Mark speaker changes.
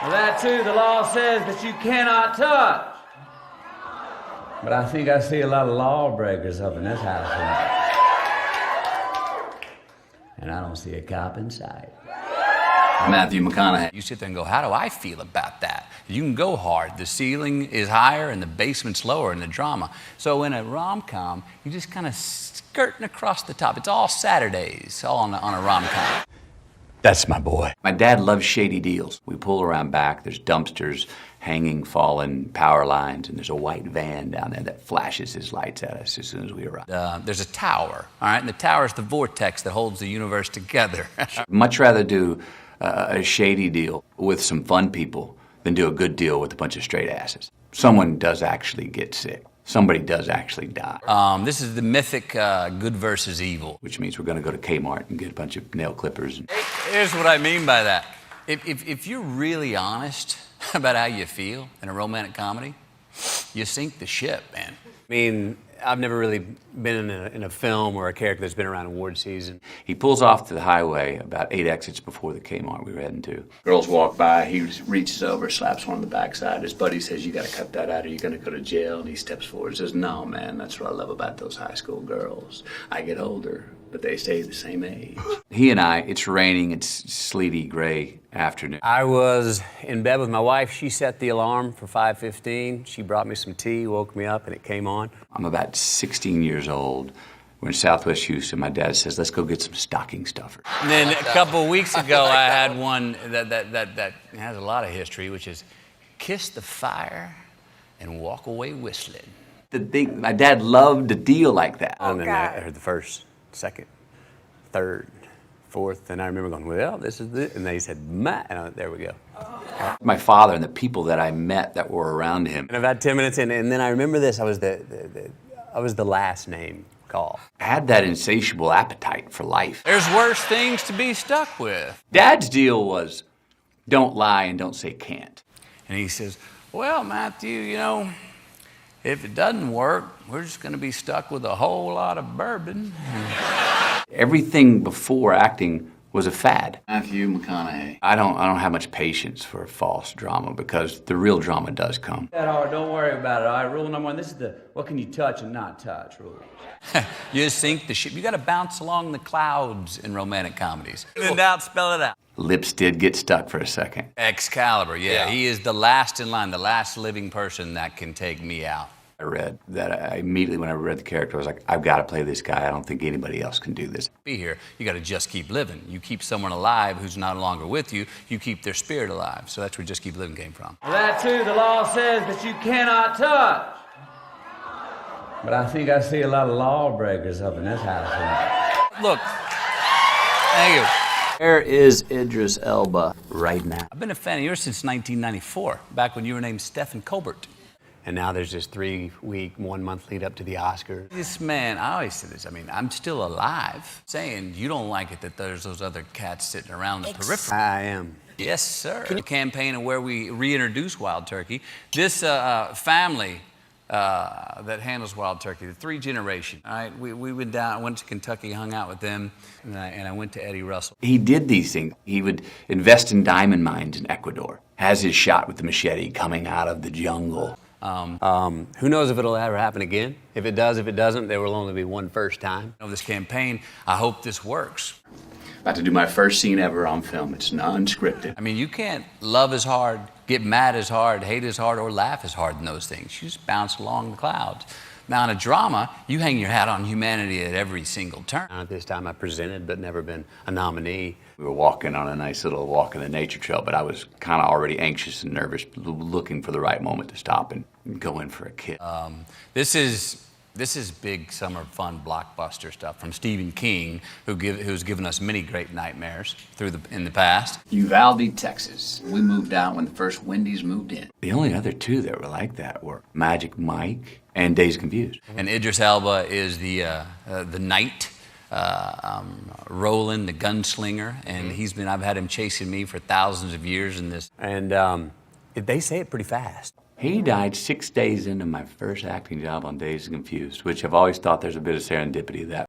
Speaker 1: Well, that too, the law says that you cannot touch. But I think I see a lot of lawbreakers up in this house tonight. And I don't see a cop in sight.
Speaker 2: Matthew McConaughey.
Speaker 3: You sit there and go, how do I feel about that? You can go hard. The ceiling is higher and the basement's lower in the drama. So in a rom-com, you just kind of skirting across the top. It's all Saturdays, all on a rom-com.
Speaker 2: That's my boy. My dad loves shady deals. We pull around back, there's dumpsters, hanging, fallen power lines, and there's a white van down there that flashes his lights at us as soon as we arrive.
Speaker 3: There's a tower, all right? And the tower is the vortex that holds the universe together.
Speaker 2: Much rather do a shady deal with some fun people than do a good deal with a bunch of straight asses. Someone does actually get sick. Somebody does actually die.
Speaker 3: This is the mythic good versus evil.
Speaker 2: Which means we're going to go to Kmart and get a bunch of nail clippers.
Speaker 3: Here's what I mean by that. If you're really honest about how you feel in a romantic comedy, you sink the ship, man.
Speaker 4: I mean, I've never really been in a film or a character that's been around award season.
Speaker 2: He pulls off to the highway about 8 exits before the Kmart we were heading to. Girls walk by, he reaches over, slaps one on the backside. His buddy says, you gotta cut that out or you're gonna go to jail. And he steps forward and says, no, man, that's what I love about those high school girls. I get older, but they stay the same age. He and I, it's raining, it's sleety, gray afternoon.
Speaker 4: I was in bed with my wife. She set the alarm for 5:15. She brought me some tea, woke me up, and it came on.
Speaker 2: I'm about 16 years old. We're in Southwest Houston. My dad says, let's go get some stocking stuffers.
Speaker 3: And then a couple of weeks ago, I had one that has a lot of history, which is kiss the fire and walk away whistling.
Speaker 2: My dad loved a deal like that.
Speaker 4: And then I heard the first, second, third, fourth, and I remember going, well, this is it. And they said, there we go.
Speaker 2: My father and the people that I met that were around him.
Speaker 4: And about 10 minutes in, and then I remember this, I was the last name call.
Speaker 2: I had that insatiable appetite for life.
Speaker 3: There's worse things to be stuck with.
Speaker 2: Dad's deal was, don't lie and don't say can't.
Speaker 3: And he says, well, Matthew, you know, if it doesn't work, we're just going to be stuck with a whole lot of bourbon.
Speaker 2: Everything before acting was a fad. Matthew McConaughey. I don't have much patience for false drama because the real drama does come.
Speaker 1: Don't worry about it. All right, rule number one. This is the what can you touch and not touch rule.
Speaker 3: You sink the ship. You got to bounce along the clouds in romantic comedies. In doubt, spell it out.
Speaker 2: Lips did get stuck for a second.
Speaker 3: Excalibur, yeah. He is the last in line, the last living person that can take me out.
Speaker 2: I read that immediately when I read the character, I was like, I've got to play this guy. I don't think anybody else can do this.
Speaker 3: Be here, you got to just keep living. You keep someone alive who's no longer with you, you keep their spirit alive. So that's where Just Keep Living came from.
Speaker 1: Well, that too, the law says that you cannot touch. But I think I see a lot of lawbreakers up in this house tonight.
Speaker 3: Look, thank you.
Speaker 2: Where is Idris Elba right now?
Speaker 3: I've been a fan of yours since 1994, back when you were named Stephen Colbert.
Speaker 4: And now there's this 3-week, 1-month lead up to the Oscars.
Speaker 3: This man, I always say this, I mean, I'm still alive. Saying you don't like it that there's those other cats sitting around the periphery.
Speaker 4: I am.
Speaker 3: Yes, sir. The campaign of where we reintroduce wild turkey. This family that handles wild turkey, the 3 generation. All right, we went down, went to Kentucky, hung out with them, and I went to Eddie Russell.
Speaker 2: He did these things. He would invest in diamond mines in Ecuador. Has his shot with the machete coming out of the jungle.
Speaker 4: Who knows if it'll ever happen again? If it does, if it doesn't, there will only be one first time.
Speaker 3: This campaign, I hope this works.
Speaker 2: About to do my first scene ever on film. It's non-scripted.
Speaker 3: I mean, you can't love as hard, get mad as hard, hate as hard, or laugh as hard in those things. You just bounce along the clouds. Now, in a drama, you hang your hat on humanity at every single turn.
Speaker 4: At this time, I presented, but never been a nominee.
Speaker 2: We were walking on a nice little walk in the nature trail, but I was kind of already anxious and nervous, looking for the right moment to stop and go in for a kiss.
Speaker 3: This is big summer fun blockbuster stuff from Stephen King, who's given us many great nightmares in the past.
Speaker 2: Uvalde, Texas. We moved out when the first Wendy's moved in. The only other 2 that were like that were Magic Mike and Dazed and Confused.
Speaker 3: And Idris Elba is the knight. Roland, the gunslinger, and I've had him chasing me for thousands of years in this.
Speaker 4: And they say it pretty fast.
Speaker 2: He died 6 days into my first acting job on Dazed and Confused, which I've always thought there's a bit of serendipity to that.